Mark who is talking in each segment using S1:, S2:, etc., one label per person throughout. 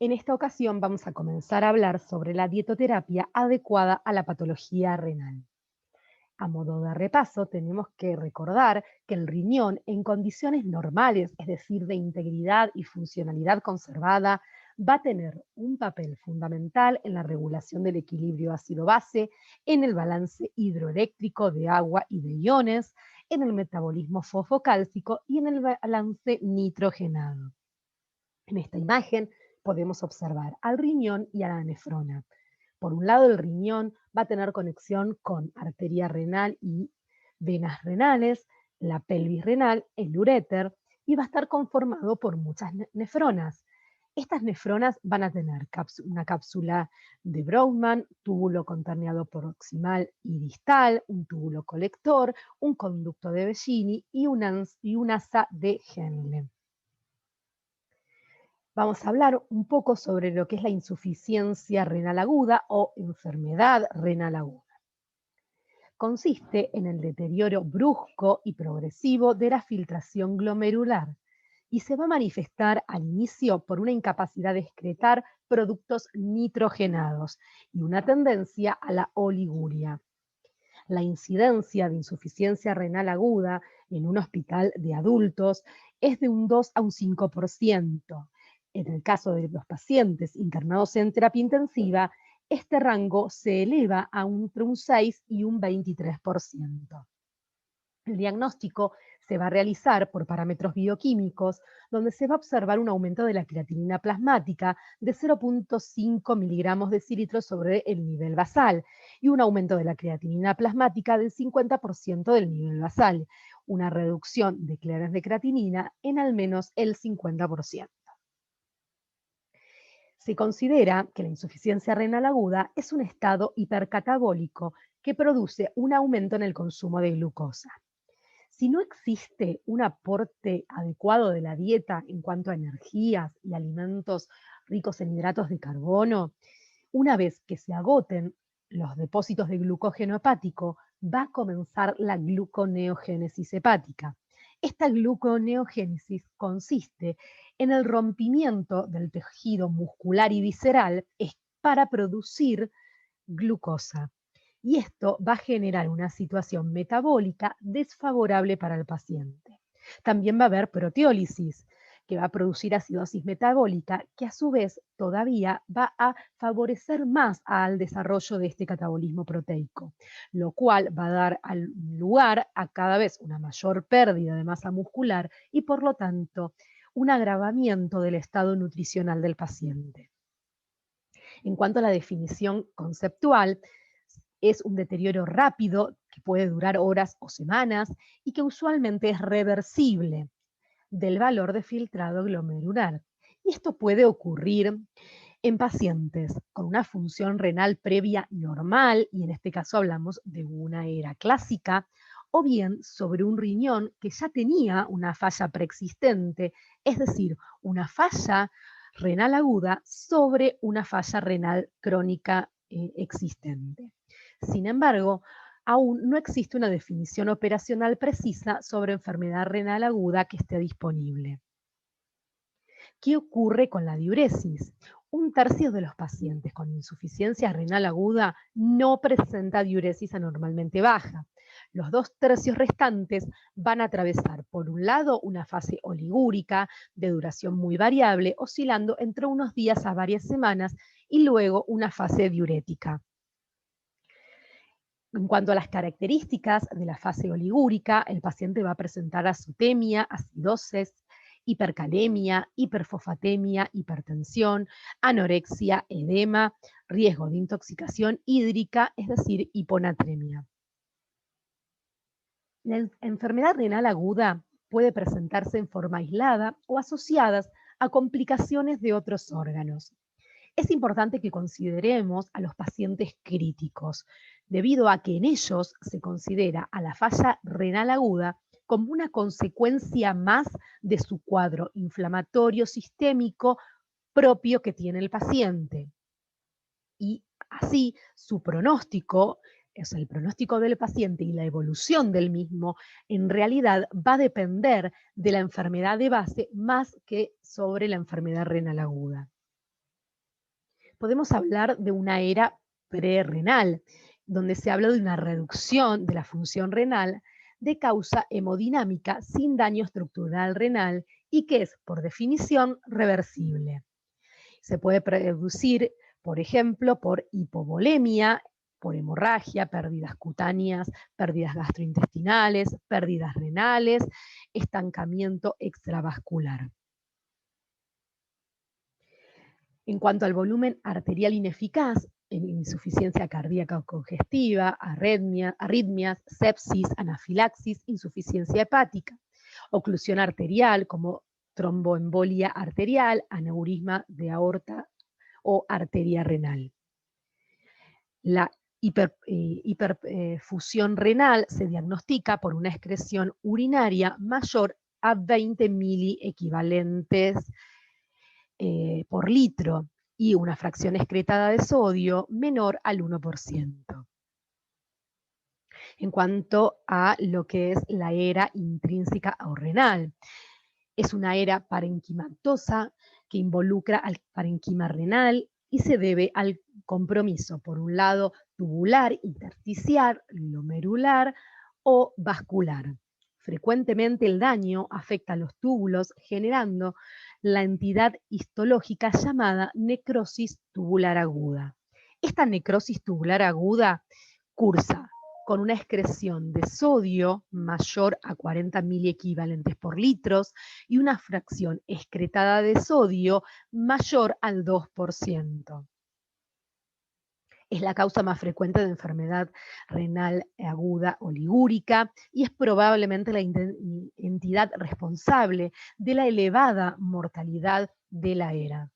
S1: En esta ocasión vamos a comenzar a hablar sobre la dietoterapia adecuada a la patología renal. A modo de repaso, tenemos que recordar que el riñón en condiciones normales, es decir, de integridad y funcionalidad conservada, va a tener un papel fundamental en la regulación del equilibrio ácido-base, en el balance hidroeléctrico de agua y de iones, en el metabolismo fosfocálcico y en el balance nitrogenado. En esta imagen podemos observar al riñón y a la nefrona. Por un lado, el riñón va a tener conexión con arteria renal y venas renales, la pelvis renal, el uréter, y va a estar conformado por muchas nefronas. Estas nefronas van a tener una cápsula de Brodmann, túbulo contorneado proximal y distal, un túbulo colector, un conducto de Bellini y un asa de Henle. Vamos a hablar un poco sobre lo que es la insuficiencia renal aguda o enfermedad renal aguda. Consiste en el deterioro brusco y progresivo de la filtración glomerular y se va a manifestar al inicio por una incapacidad de excretar productos nitrogenados y una tendencia a la oliguria. La incidencia de insuficiencia renal aguda en un hospital de adultos es de un 2 a un 5%. En el caso de los pacientes internados en terapia intensiva, este rango se eleva a entre un 6 y un 23%. El diagnóstico se va a realizar por parámetros bioquímicos, donde se va a observar un aumento de la creatinina plasmática de 0,5 miligramos de cilitro sobre el nivel basal y un aumento de la creatinina plasmática del 50% del nivel basal, una reducción de clearance de creatinina en al menos el 50%. Se considera que la insuficiencia renal aguda es un estado hipercatabólico que produce un aumento en el consumo de glucosa. Si no existe un aporte adecuado de la dieta en cuanto a energías y alimentos ricos en hidratos de carbono, una vez que se agoten los depósitos de glucógeno hepático, va a comenzar la gluconeogénesis hepática. Esta gluconeogénesis consiste en el rompimiento del tejido muscular y visceral para producir glucosa. Y esto va a generar una situación metabólica desfavorable para el paciente. También va a haber proteólisis, que va a producir acidosis metabólica, que a su vez todavía va a favorecer más al desarrollo de este catabolismo proteico, lo cual va a dar lugar a cada vez una mayor pérdida de masa muscular y por lo tanto un agravamiento del estado nutricional del paciente. En cuanto a la definición conceptual, es un deterioro rápido que puede durar horas o semanas y que usualmente es reversible del valor de filtrado glomerular. Y esto puede ocurrir en pacientes con una función renal previa normal, y en este caso hablamos de una era clásica, o bien sobre un riñón que ya tenía una falla preexistente, es decir, una falla renal aguda sobre una falla renal crónica existente. Sin embargo, aún no existe una definición operacional precisa sobre enfermedad renal aguda que esté disponible. ¿Qué ocurre con la diuresis? Un tercio de los pacientes con insuficiencia renal aguda no presenta diuresis anormalmente baja. Los 2 tercios restantes van a atravesar, por un lado, una fase oligúrica de duración muy variable, oscilando entre unos días a varias semanas, y luego una fase diurética. En cuanto a las características de la fase oligúrica, el paciente va a presentar azotemia, acidosis, hipercalemia, hiperfosfatemia, hipertensión, anorexia, edema, riesgo de intoxicación hídrica, es decir, hiponatremia. La enfermedad renal aguda puede presentarse en forma aislada o asociadas a complicaciones de otros órganos. Es importante que consideremos a los pacientes críticos, debido a que en ellos se considera a la falla renal aguda como una consecuencia más de su cuadro inflamatorio sistémico propio que tiene el paciente. Y así su pronóstico, o sea, el pronóstico del paciente y la evolución del mismo, en realidad va a depender de la enfermedad de base más que sobre la enfermedad renal aguda. Podemos hablar de una era prerrenal, donde se habla de una reducción de la función renal de causa hemodinámica sin daño estructural renal y que es, por definición, reversible. Se puede producir, por ejemplo, por hipovolemia, por hemorragia, pérdidas cutáneas, pérdidas gastrointestinales, pérdidas renales, estancamiento extravascular. En cuanto al volumen arterial ineficaz, en insuficiencia cardíaca o congestiva, arritmias, sepsis, anafilaxis, insuficiencia hepática, oclusión arterial como tromboembolia arterial, aneurisma de aorta o arteria renal. La hiperfusión renal se diagnostica por una excreción urinaria mayor a 20 miliequivalentes por litro y una fracción excretada de sodio menor al 1%. En cuanto a lo que es la era intrínseca o renal, es una era parenquimatosa que involucra al parenquima renal y se debe al compromiso, por un lado, tubular, intersticial, glomerular o vascular. Frecuentemente el daño afecta a los túbulos, generando la entidad histológica llamada necrosis tubular aguda. Esta necrosis tubular aguda cursa con una excreción de sodio mayor a 40 miliequivalentes por litros y una fracción excretada de sodio mayor al 2%. Es la causa más frecuente de enfermedad renal aguda oligúrica y es probablemente la entidad responsable de la elevada mortalidad de la era.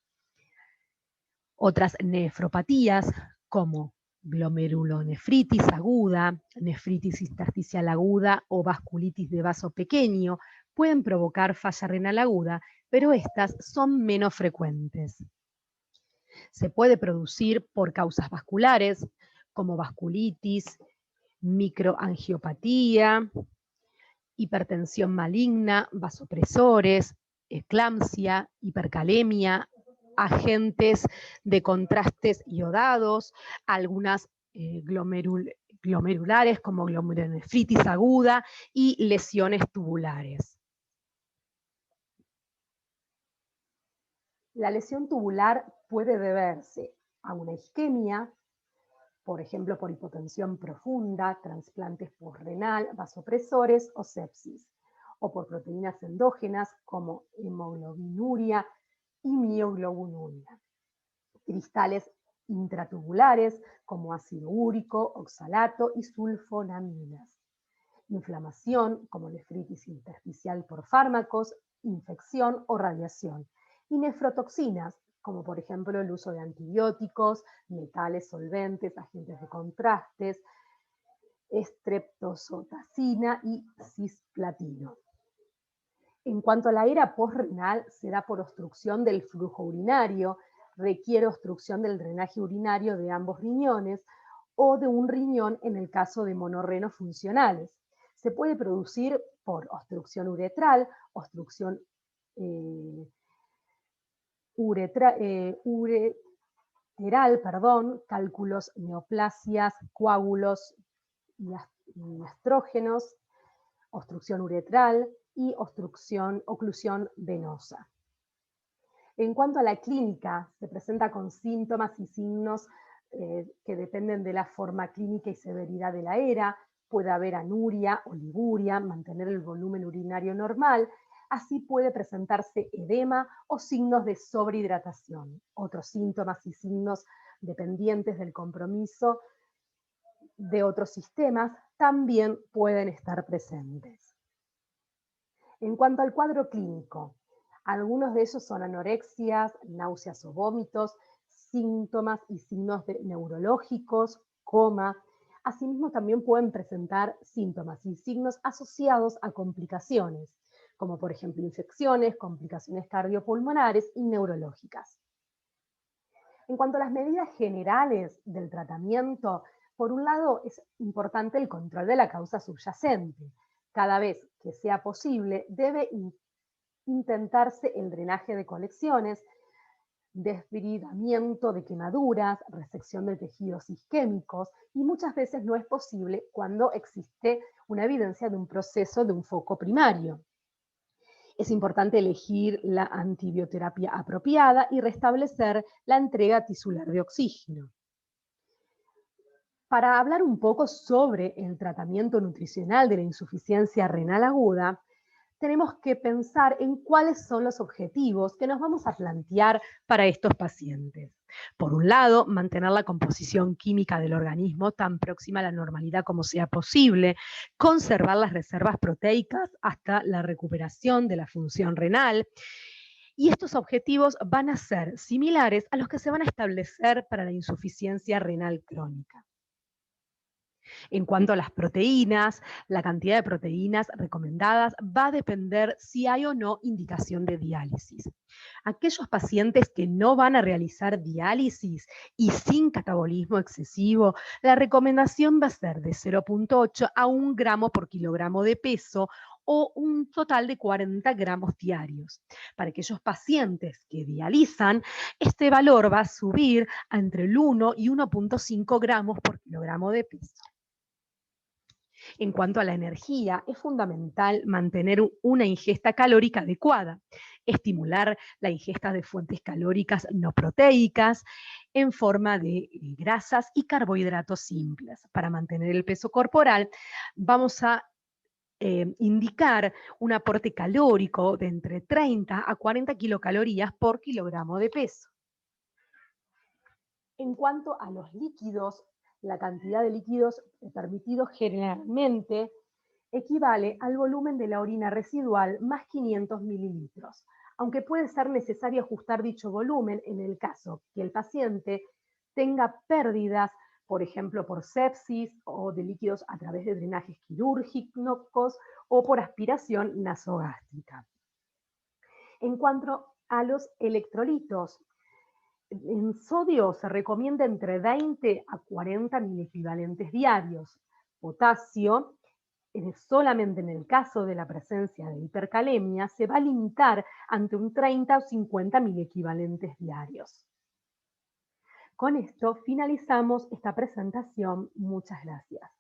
S1: Otras nefropatías como glomerulonefritis aguda, nefritis intersticial aguda o vasculitis de vaso pequeño pueden provocar falla renal aguda, pero estas son menos frecuentes. Se puede producir por causas vasculares como vasculitis, microangiopatía, hipertensión maligna, vasopresores, eclampsia, hipercalemia, agentes de contrastes iodados, algunas glomerulares como glomerulonefritis aguda y lesiones tubulares. La lesión tubular puede deberse a una isquemia, por ejemplo por hipotensión profunda, trasplantes postrenal, vasopresores o sepsis, o por proteínas endógenas como hemoglobinuria y mioglobinuria. Cristales intratubulares como ácido úrico, oxalato y sulfonaminas. Inflamación como nefritis intersticial por fármacos, infección o radiación. Y nefrotoxinas como por ejemplo el uso de antibióticos, metales solventes, agentes de contrastes, estreptozotacina y cisplatino. En cuanto a la era postrenal, se da por obstrucción del flujo urinario, requiere obstrucción del drenaje urinario de ambos riñones o de un riñón en el caso de monorrenos funcionales. Se puede producir por obstrucción uretral, obstrucción ureteral, cálculos, neoplasias, coágulos y estrógenos, obstrucción uretral y oclusión venosa. En cuanto a la clínica, se presenta con síntomas y signos que dependen de la forma clínica y severidad de la era. Puede haber anuria, oliguria, mantener el volumen urinario normal. Así puede presentarse edema o signos de sobrehidratación. Otros síntomas y signos dependientes del compromiso de otros sistemas también pueden estar presentes. En cuanto al cuadro clínico, algunos de ellos son anorexias, náuseas o vómitos, síntomas y signos neurológicos, coma. Asimismo, también pueden presentar síntomas y signos asociados a complicaciones, como por ejemplo infecciones, complicaciones cardiopulmonares y neurológicas. En cuanto a las medidas generales del tratamiento, por un lado es importante el control de la causa subyacente. Cada vez que sea posible, debe intentarse el drenaje de colecciones, desbridamiento de quemaduras, resección de tejidos isquémicos, y muchas veces no es posible cuando existe una evidencia de un proceso de un foco primario. Es importante elegir la antibioterapia apropiada y restablecer la entrega tisular de oxígeno. Para hablar un poco sobre el tratamiento nutricional de la insuficiencia renal aguda, tenemos que pensar en cuáles son los objetivos que nos vamos a plantear para estos pacientes. Por un lado, mantener la composición química del organismo tan próxima a la normalidad como sea posible, conservar las reservas proteicas hasta la recuperación de la función renal. Y estos objetivos van a ser similares a los que se van a establecer para la insuficiencia renal crónica. En cuanto a las proteínas, la cantidad de proteínas recomendadas va a depender si hay o no indicación de diálisis. Aquellos pacientes que no van a realizar diálisis y sin catabolismo excesivo, la recomendación va a ser de 0,8 a 1 gramo por kilogramo de peso o un total de 40 gramos diarios. Para aquellos pacientes que dializan, este valor va a subir a entre el 1 y 1,5 gramos por kilogramo de peso. En cuanto a la energía, es fundamental mantener una ingesta calórica adecuada, estimular la ingesta de fuentes calóricas no proteicas en forma de grasas y carbohidratos simples. Para mantener el peso corporal, vamos a indicar un aporte calórico de entre 30 a 40 kilocalorías por kilogramo de peso. En cuanto a los líquidos, la cantidad de líquidos permitidos generalmente equivale al volumen de la orina residual más 500 mililitros, aunque puede ser necesario ajustar dicho volumen en el caso que el paciente tenga pérdidas, por ejemplo, por sepsis o de líquidos a través de drenajes quirúrgicos o por aspiración nasogástrica. En cuanto a los electrolitos, en sodio se recomienda entre 20 a 40 milequivalentes diarios. Potasio, solamente en el caso de la presencia de hipercalemia, se va a limitar ante un 30 o 50 milequivalentes diarios. Con esto finalizamos esta presentación. Muchas gracias.